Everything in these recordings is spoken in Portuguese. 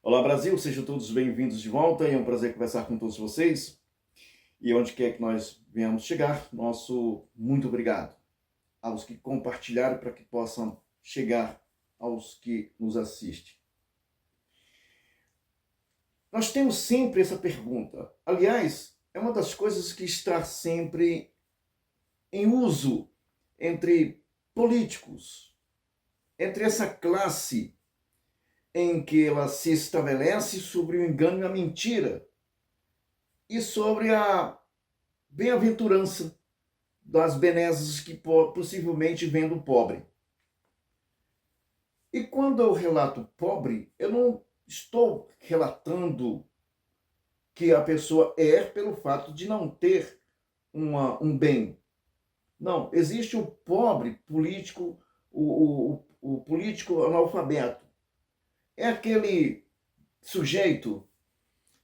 Olá Brasil, sejam todos bem-vindos de volta e é um prazer conversar com todos vocês. E onde quer que nós venhamos chegar, nosso muito obrigado aos que compartilharam para que possam chegar aos que nos assistem. Nós temos sempre essa pergunta. Aliás, é uma das coisas que está sempre em uso entre políticos, entre essa classe em que ela se estabelece sobre o engano e a mentira e sobre a bem-aventurança das benesses que possivelmente vêm do pobre. E quando eu relato pobre, eu não estou relatando que a pessoa é pelo fato de não ter um bem. Não, existe o pobre político, o político analfabeto. É aquele sujeito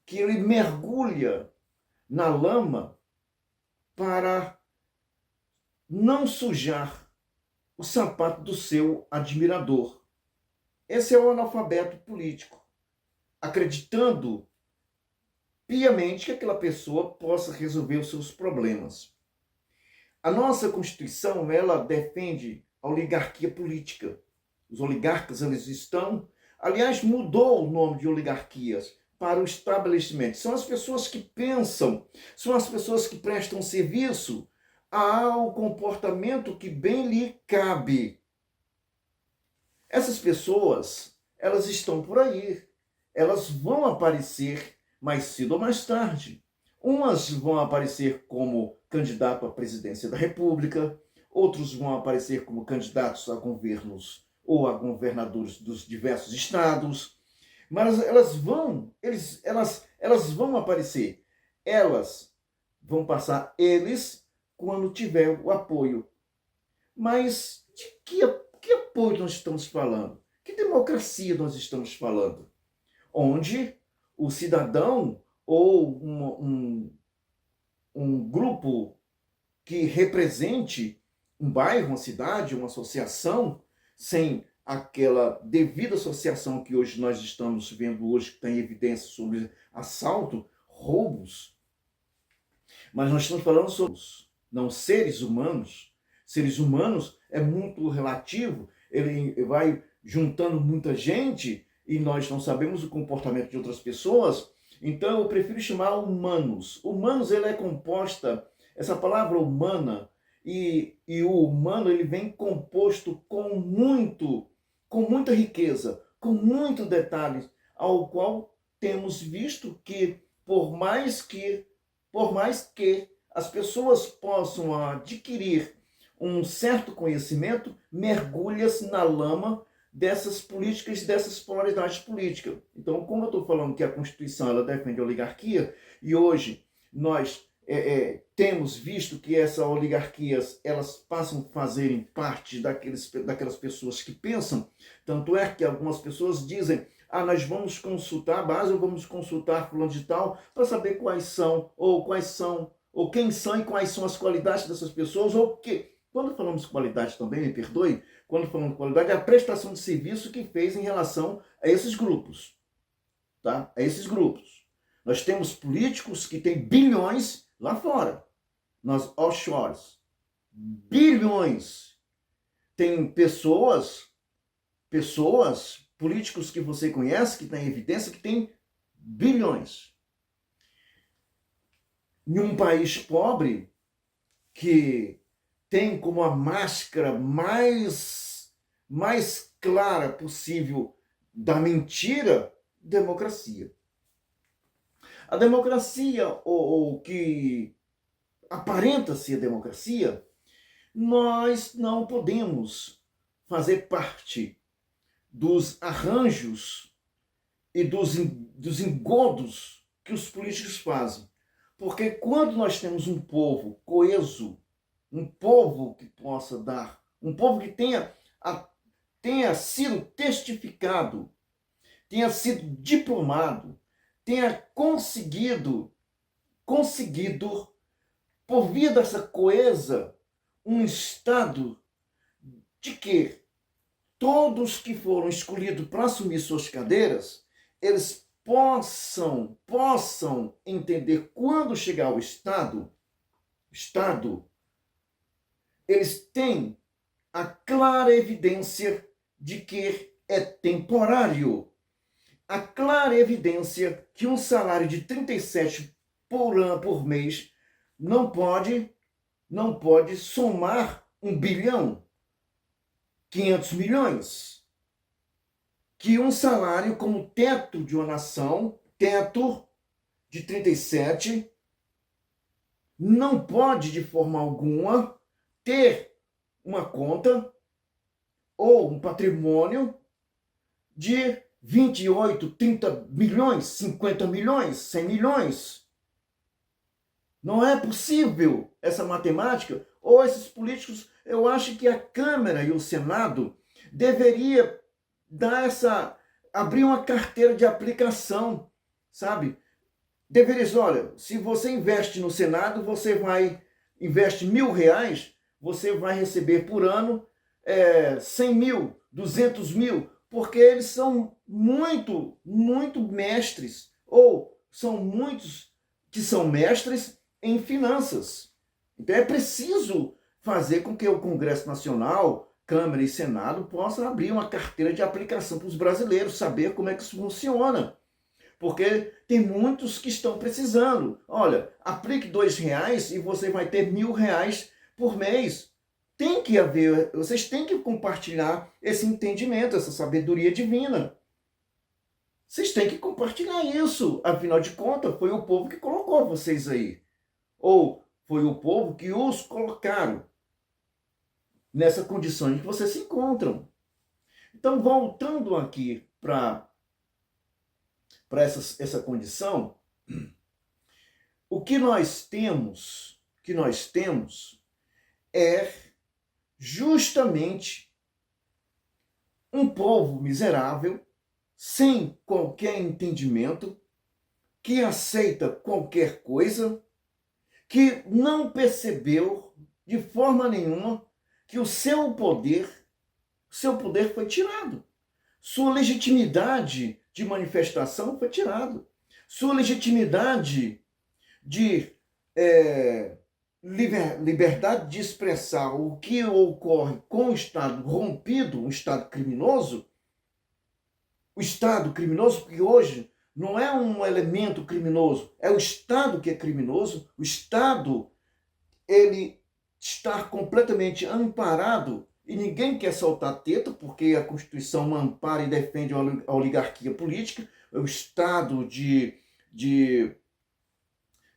que ele mergulha na lama para não sujar o sapato do seu admirador. Esse é o analfabeto político, acreditando piamente que aquela pessoa possa resolver os seus problemas. A nossa Constituição, ela defende a oligarquia política. Os oligarcas, eles estão... Aliás, mudou o nome de oligarquias para o estabelecimento. São as pessoas que pensam, são as pessoas que prestam serviço ao comportamento que bem lhe cabe. Essas pessoas, elas estão por aí. Elas vão aparecer mais cedo ou mais tarde. Umas vão aparecer como candidato à presidência da República, outros vão aparecer como candidatos a governos ou a governadores dos diversos estados, mas elas vão aparecer. Elas vão passar quando tiver o apoio. Mas de que apoio nós estamos falando? Que democracia nós estamos falando? Onde o cidadão ou um grupo que represente um bairro, uma cidade, uma associação, sem aquela devida associação que hoje nós estamos vendo hoje, que tem evidência sobre assalto, roubos, mas nós estamos falando sobre não seres humanos. Seres humanos é muito relativo, ele vai juntando muita gente e nós não sabemos o comportamento de outras pessoas, então eu prefiro chamar humanos. Humanos, ele é composta, essa palavra humana, e o humano, ele vem composto com muita riqueza, com muito detalhes, ao qual temos visto que por mais que as pessoas possam adquirir um certo conhecimento, mergulha-se na lama dessas políticas, dessas polaridades políticas. Então, como eu estou falando que a Constituição ela defende a oligarquia, e hoje nós temos visto que essas oligarquias elas passam a fazerem parte daquelas pessoas que pensam, tanto é que algumas pessoas dizem: nós vamos consultar a base, ou vamos consultar fulano de tal, para saber quais são, ou quem são e quais são as qualidades dessas pessoas, ou que, quando falamos de qualidade também, me perdoe, quando falamos de qualidade, é a prestação de serviço que fez em relação a esses grupos, tá? A esses grupos. Nós temos políticos que têm bilhões lá fora, nas offshores. Bilhões. Tem pessoas, políticos que você conhece, que têm evidência, que têm bilhões. Em um país pobre, que tem como a máscara mais clara possível da mentira, democracia. A democracia, ou que aparenta ser democracia, nós não podemos fazer parte dos arranjos e dos engodos que os políticos fazem. Porque quando nós temos um povo coeso, um povo que possa dar, um povo que tenha sido testificado, tenha sido diplomado, tenha conseguido, por via dessa coesa, um estado de que todos que foram escolhidos para assumir suas cadeiras, eles possam entender quando chegar o Estado, eles têm a clara evidência de que é temporário. A clara evidência que um salário de 37 por mês não pode somar 1 bilhão, 500 milhões. Que um salário como teto de uma nação, teto de 37, não pode de forma alguma ter uma conta ou um patrimônio de 28, 30 milhões, 50 milhões, 100 milhões. Não é possível essa matemática. Ou esses políticos, eu acho que a Câmara e o Senado deveria abrir uma carteira de aplicação, sabe? Deveria, olha, se você investe no Senado, investe R$ 1.000, você vai receber por ano 100 mil, 200 mil, porque eles são muito mestres, ou são muitos que são mestres em finanças. Então é preciso fazer com que o Congresso Nacional, Câmara e Senado possam abrir uma carteira de aplicação para os brasileiros, saber como é que isso funciona. Porque tem muitos que estão precisando. Olha, aplique R$ 2 e você vai ter R$ 1.000 por mês. Tem que haver, vocês têm que compartilhar esse entendimento, essa sabedoria divina. Vocês têm que compartilhar isso. Afinal de contas, foi o povo que colocou vocês aí. Ou foi o povo que os colocaram nessa condição em que vocês se encontram. Então, voltando aqui para essa condição, o que nós temos é justamente um povo miserável, sem qualquer entendimento, que aceita qualquer coisa, que não percebeu de forma nenhuma que o seu poder foi tirado. Sua legitimidade de manifestação foi tirado. Sua legitimidade de liberdade de expressar o que ocorre com o Estado rompido, um Estado criminoso, o Estado criminoso, porque hoje não é um elemento criminoso, é o Estado que é criminoso. O Estado, ele está completamente amparado e ninguém quer soltar teta, porque a Constituição ampara e defende a oligarquia política. É o Estado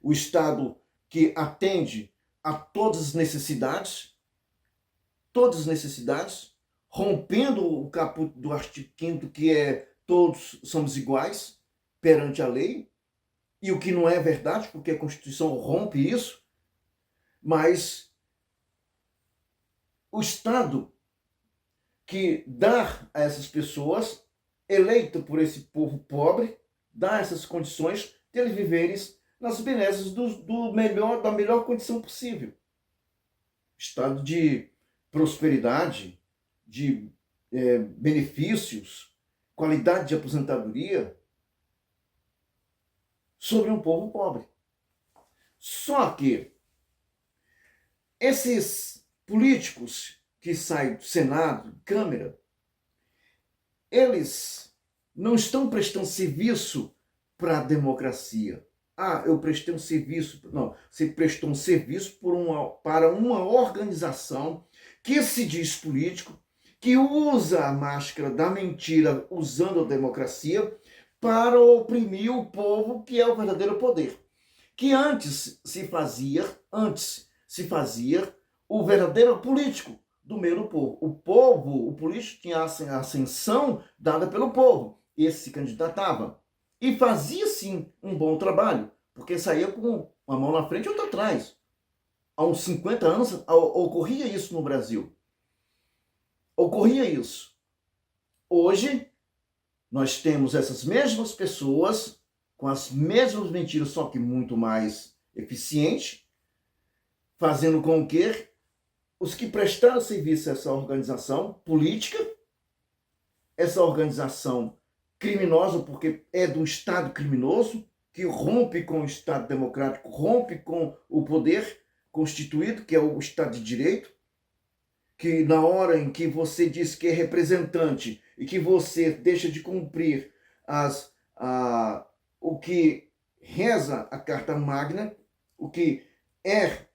o Estado que atende a todas as necessidades, rompendo o caput do artigo 5º, que é todos somos iguais perante a lei, e o que não é verdade, porque a Constituição rompe isso, mas o Estado que dá a essas pessoas, eleito por esse povo pobre, dá essas condições de eles viverem nas benesses da melhor condição possível. Estado de prosperidade, de benefícios, qualidade de aposentadoria sobre um povo pobre. Só que esses políticos que saem do Senado, Câmara, eles não estão prestando serviço para a democracia. Ah, eu prestei um serviço. Não, você prestou um serviço para uma organização que se diz político, que usa a máscara da mentira, usando a democracia, para oprimir o povo, que é o verdadeiro poder. Que antes se fazia o verdadeiro político do meio do povo. O político tinha a ascensão dada pelo povo. Esse se candidatava. E fazia, sim, um bom trabalho, porque saía com uma mão na frente e outra atrás. Há uns 50 anos ocorria isso no Brasil. Ocorria isso. Hoje, nós temos essas mesmas pessoas, com as mesmas mentiras, só que muito mais eficiente, fazendo com que os que prestaram serviço a essa organização política, essa organização criminosa porque é de um Estado criminoso, que rompe com o Estado democrático, rompe com o poder constituído, que é o Estado de Direito, que na hora em que você diz que é representante e que você deixa de cumprir o que reza a Carta Magna, o que é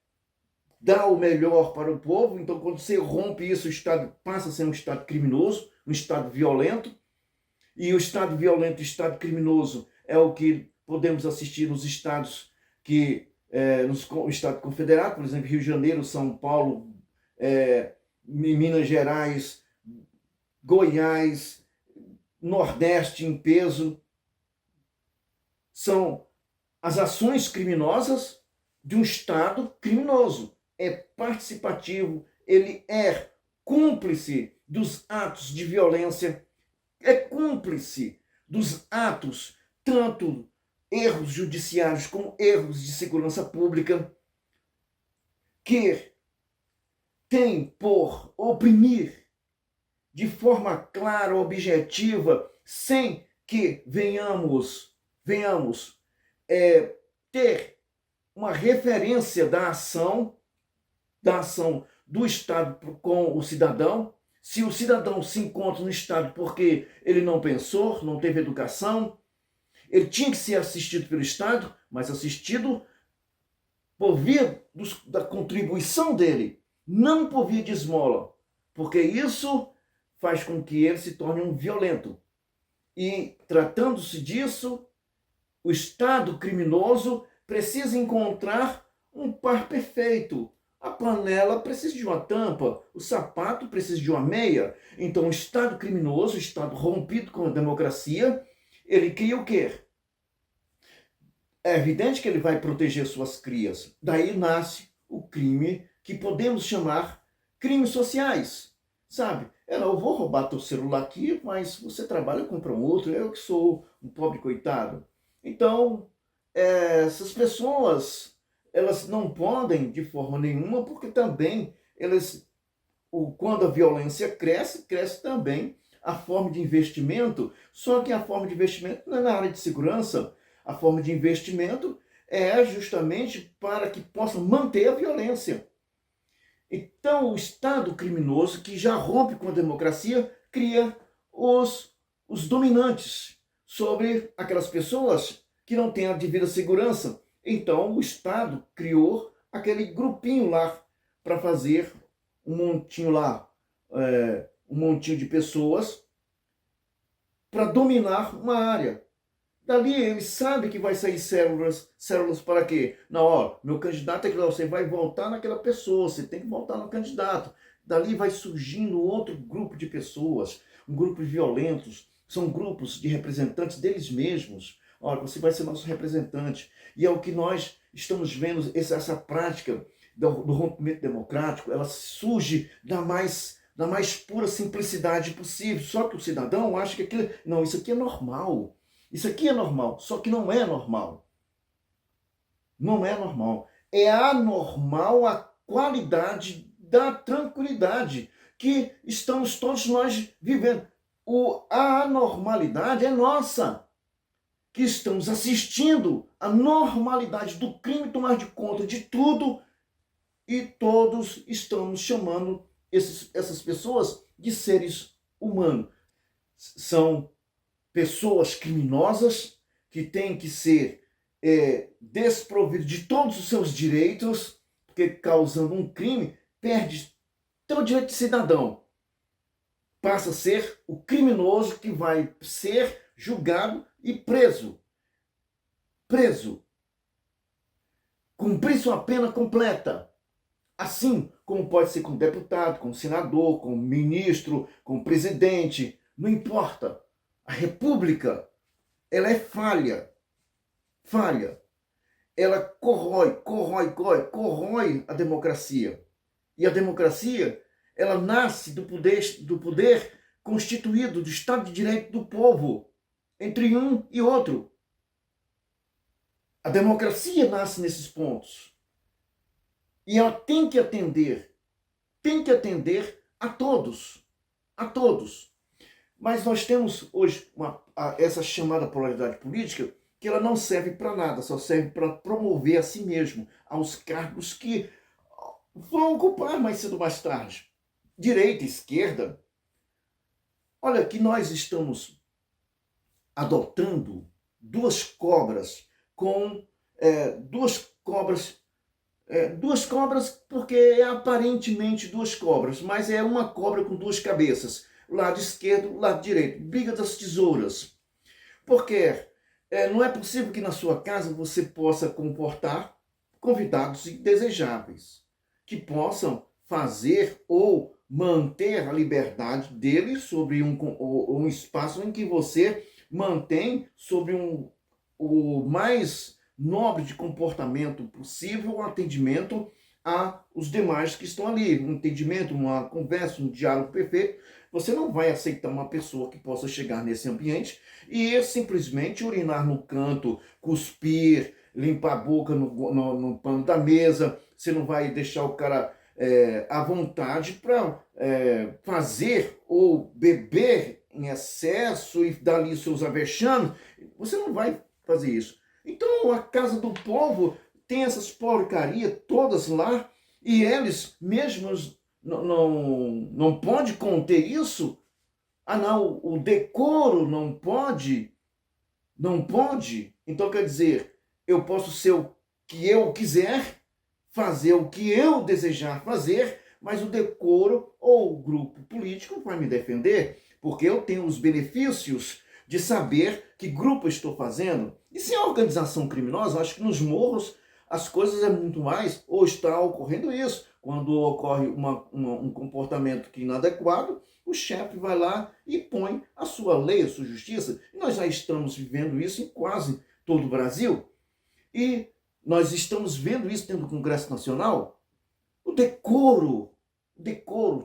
dar o melhor para o povo, então quando você rompe isso, o Estado passa a ser um Estado criminoso, um Estado violento, e o Estado violento, o Estado criminoso é o que podemos assistir nos estados no Estado Confederado, por exemplo, Rio de Janeiro, São Paulo, Minas Gerais, Goiás, Nordeste em peso. São as ações criminosas de um Estado criminoso. É participativo, ele é cúmplice dos atos de violência, é cúmplice dos atos, tanto erros judiciários como erros de segurança pública, que tem por oprimir de forma clara, objetiva, sem que venhamos ter uma referência da ação do Estado com o cidadão. Se o cidadão se encontra no Estado porque ele não pensou, não teve educação, ele tinha que ser assistido pelo Estado, mas assistido por via da contribuição dele, não por via de esmola, porque isso faz com que ele se torne um violento. E, tratando-se disso, o Estado criminoso precisa encontrar um par perfeito. A panela precisa de uma tampa, o sapato precisa de uma meia. Então, o Estado criminoso, o Estado rompido com a democracia, ele cria o quê? É evidente que ele vai proteger suas crias. Daí nasce o crime que podemos chamar crimes sociais. Sabe? Eu vou roubar teu celular aqui, mas você trabalha, compra um outro, eu que sou um pobre coitado. Então, essas pessoas, elas não podem de forma nenhuma, porque também quando a violência cresce, cresce também a forma de investimento, só que a forma de investimento não é na área de segurança, a forma de investimento é justamente para que possa manter a violência. Então, o Estado criminoso, que já rompe com a democracia, cria os dominantes sobre aquelas pessoas que não têm a devida segurança. Então, o Estado criou aquele grupinho lá para fazer um montinho lá, um montinho de pessoas para dominar uma área. Dali ele sabe que vai sair células para quê? Na hora, meu candidato é que você vai votar naquela pessoa, você tem que votar no candidato. Dali vai surgindo outro grupo de pessoas, um grupo de violentos, são grupos de representantes deles mesmos. Olha, você vai ser nosso representante. E é o que nós estamos vendo, essa prática do rompimento democrático, ela surge da mais pura simplicidade possível. Só que o cidadão acha que isso aqui é normal. Isso aqui é normal, só que não é normal. Não é normal. É anormal a qualidade da tranquilidade que estamos todos nós vivendo. A anormalidade é nossa, que estamos assistindo a normalidade do crime tomar de conta de tudo e todos estamos chamando essas pessoas de seres humanos. São pessoas criminosas que têm que ser desprovidas de todos os seus direitos, porque causando um crime, perde seu direito de cidadão. Passa a ser o criminoso que vai ser julgado e preso. Cumprir sua pena completa. Assim como pode ser com deputado, com senador, com ministro, com presidente, não importa. A república, ela é falha. Ela corrói a democracia. E a democracia, ela nasce do poder constituído, do Estado de Direito do povo, entre um e outro. A democracia nasce nesses pontos. E ela tem que atender a todos. Mas nós temos hoje essa chamada polaridade política que ela não serve para nada, só serve para promover a si mesmo aos cargos que vão ocupar mais cedo ou mais tarde. Direita, esquerda. Olha que nós estamos adotando duas cobras com duas cobras porque é aparentemente duas cobras, mas é uma cobra com duas cabeças, lado esquerdo, lado direito, briga das tesouras. Porque não é possível que na sua casa você possa comportar convidados indesejáveis, que possam fazer ou manter a liberdade deles sobre um espaço em que você mantém sobre o mais nobre de comportamento possível, um atendimento a os demais que estão ali, um entendimento, uma conversa, um diálogo perfeito. Você não vai aceitar uma pessoa que possa chegar nesse ambiente e simplesmente urinar no canto, cuspir, limpar a boca no pano da mesa. Você não vai deixar o cara à vontade para fazer ou beber em excesso e dar ali seus avexames. Você não vai fazer isso. Então a casa do povo tem essas porcarias todas lá e eles mesmos não pode conter isso. Ah não, o decoro não pode. Não pode. Então quer dizer, eu posso ser o que eu quiser, fazer o que eu desejar fazer, mas o decoro ou o grupo político vai me defender, porque eu tenho os benefícios de saber que grupo eu estou fazendo. E se é organização criminosa, acho que nos morros as coisas é muito mais, ou está ocorrendo isso. Quando ocorre um comportamento que é inadequado, o chefe vai lá e põe a sua lei, a sua justiça. E nós já estamos vivendo isso em quase todo o Brasil. E nós estamos vendo isso dentro do Congresso Nacional. O decoro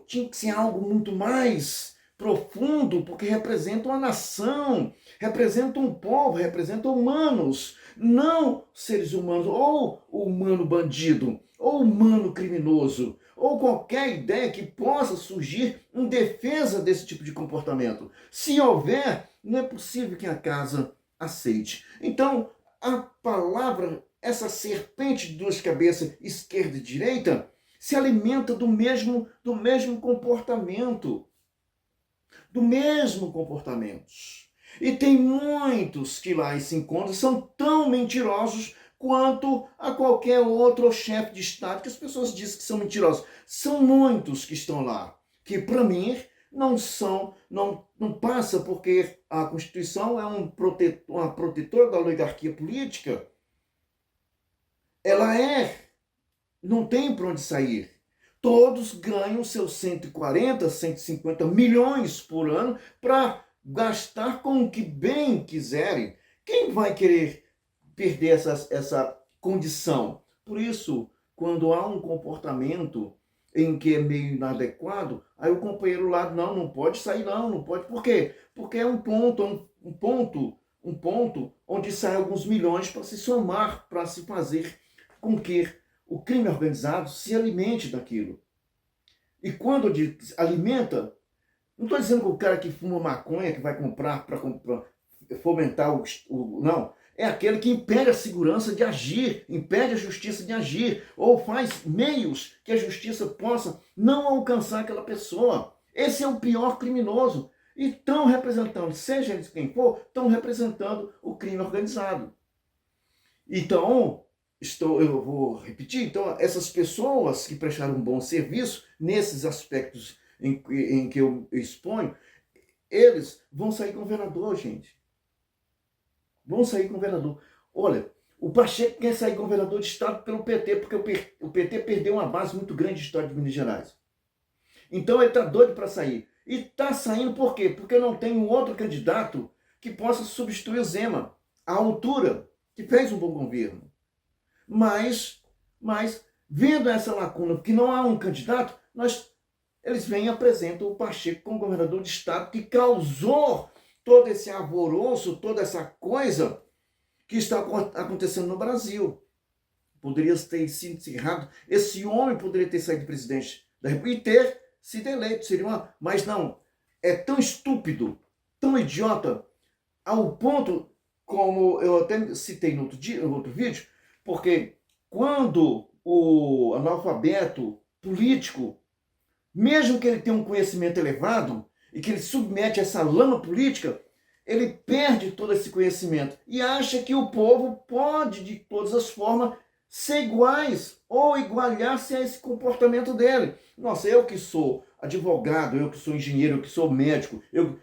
tinha que ser algo muito mais profundo, porque representa uma nação, representa um povo, representa humanos, não seres humanos, ou o humano bandido, ou humano criminoso, ou qualquer ideia que possa surgir em defesa desse tipo de comportamento. Se houver, não é possível que a casa aceite. Então, a palavra, essa serpente de duas cabeças, esquerda e direita, se alimenta do mesmo comportamento. Do mesmo comportamento. E tem muitos que lá se encontram, são tão mentirosos quanto a qualquer outro chefe de Estado, que as pessoas dizem que são mentirosos. São muitos que estão lá, que para mim não passa, porque a Constituição é uma protetora da oligarquia política. Ela não tem para onde sair. Todos ganham seus 140, 150 milhões por ano para gastar com o que bem quiserem. Quem vai querer perder essa condição? Por isso, quando há um comportamento em que é meio inadequado, aí o companheiro lá, não pode sair não pode. Por quê? Porque é um ponto onde saem alguns milhões para se somar, para se fazer com que o crime organizado se alimente daquilo. E quando alimenta, não estou dizendo que o cara que fuma maconha, que vai comprar para fomentar não. É aquele que impede a segurança de agir, impede a justiça de agir, ou faz meios que a justiça possa não alcançar aquela pessoa. Esse é o pior criminoso. E estão representando, seja eles quem for, estão representando o crime organizado. Então, eu vou repetir, então, essas pessoas que prestaram um bom serviço, nesses aspectos em que eu exponho, eles vão sair governador, gente. Vão sair governador. Olha, o Pacheco quer sair governador de estado pelo PT, porque o PT perdeu uma base muito grande de história de Minas Gerais. Então ele está doido para sair. E está saindo por quê? Porque não tem um outro candidato que possa substituir o Zema, à altura, que fez um bom governo. Mas vendo essa lacuna, porque não há um candidato, eles vêm e apresentam o Pacheco como governador de estado, que causou todo esse alvoroço, toda essa coisa que está acontecendo no Brasil. Poderia ter sido encerrado, esse homem poderia ter saído presidente da República e ter sido eleito, mas não, é tão estúpido tão idiota ao ponto, como eu até citei no outro dia, no outro vídeo, porque quando o analfabeto político, mesmo que ele tenha um conhecimento elevado e que ele submete a essa lama política, ele perde todo esse conhecimento e acha que o povo pode, de todas as formas, ser iguais ou igualar-se a esse comportamento dele. Nossa, eu que sou advogado, eu que sou engenheiro, eu que sou médico, eu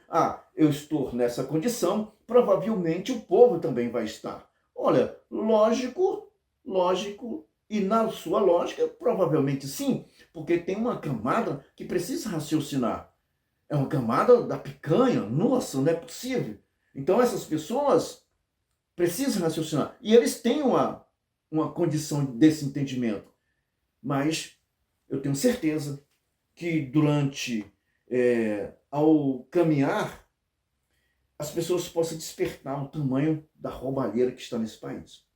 estou nessa condição, provavelmente o povo também vai estar. Olha, lógico, e na sua lógica, provavelmente sim, porque tem uma camada que precisa raciocinar. É uma camada da picanha, nossa, não é possível. Então essas pessoas precisam raciocinar. E eles têm uma condição desse entendimento. Mas eu tenho certeza que durante, ao caminhar, as pessoas possam despertar o tamanho da roubalheira que está nesse país.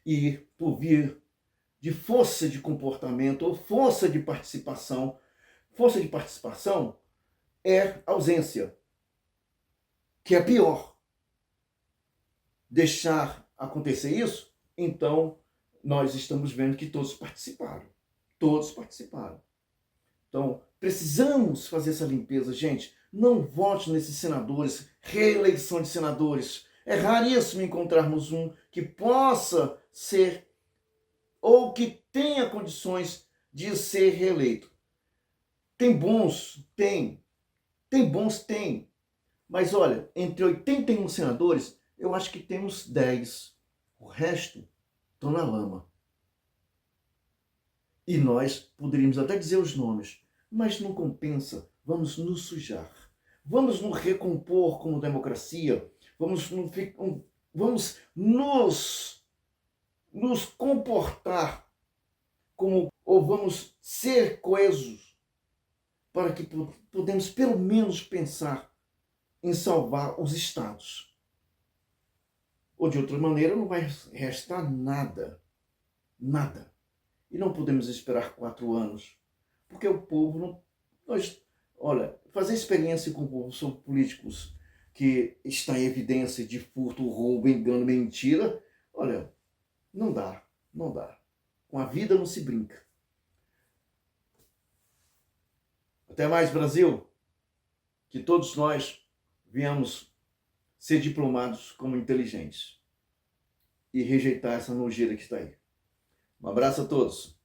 E por vir de força de comportamento ou força de participação é ausência, que é pior. Deixar acontecer isso, então nós estamos vendo que todos participaram. Todos participaram. Então, precisamos fazer essa limpeza, gente. Não vote nesses senadores, reeleição de senadores. É raríssimo encontrarmos um que possa ser ou que tenha condições de ser reeleito. Tem bons? Tem. Tem bons? Tem. Mas olha, entre 81 senadores, eu acho que temos 10. O resto estão na lama. E nós poderíamos até dizer os nomes, mas não compensa. Vamos nos sujar. Vamos nos recompor como democracia. Vamos nos comportar como, ou vamos ser coesos para que podemos pelo menos pensar em salvar os estados. Ou de outra maneira não vai restar nada. Nada. E não podemos esperar 4 anos. Porque o povo não... olha, fazer experiência com o povo sobre políticos que está em evidência de furto, roubo, engano, mentira, olha, não dá. Não dá. Com a vida não se brinca. Até mais, Brasil. Que todos nós venhamos ser diplomados como inteligentes e rejeitar essa nojeira que está aí. Um abraço a todos.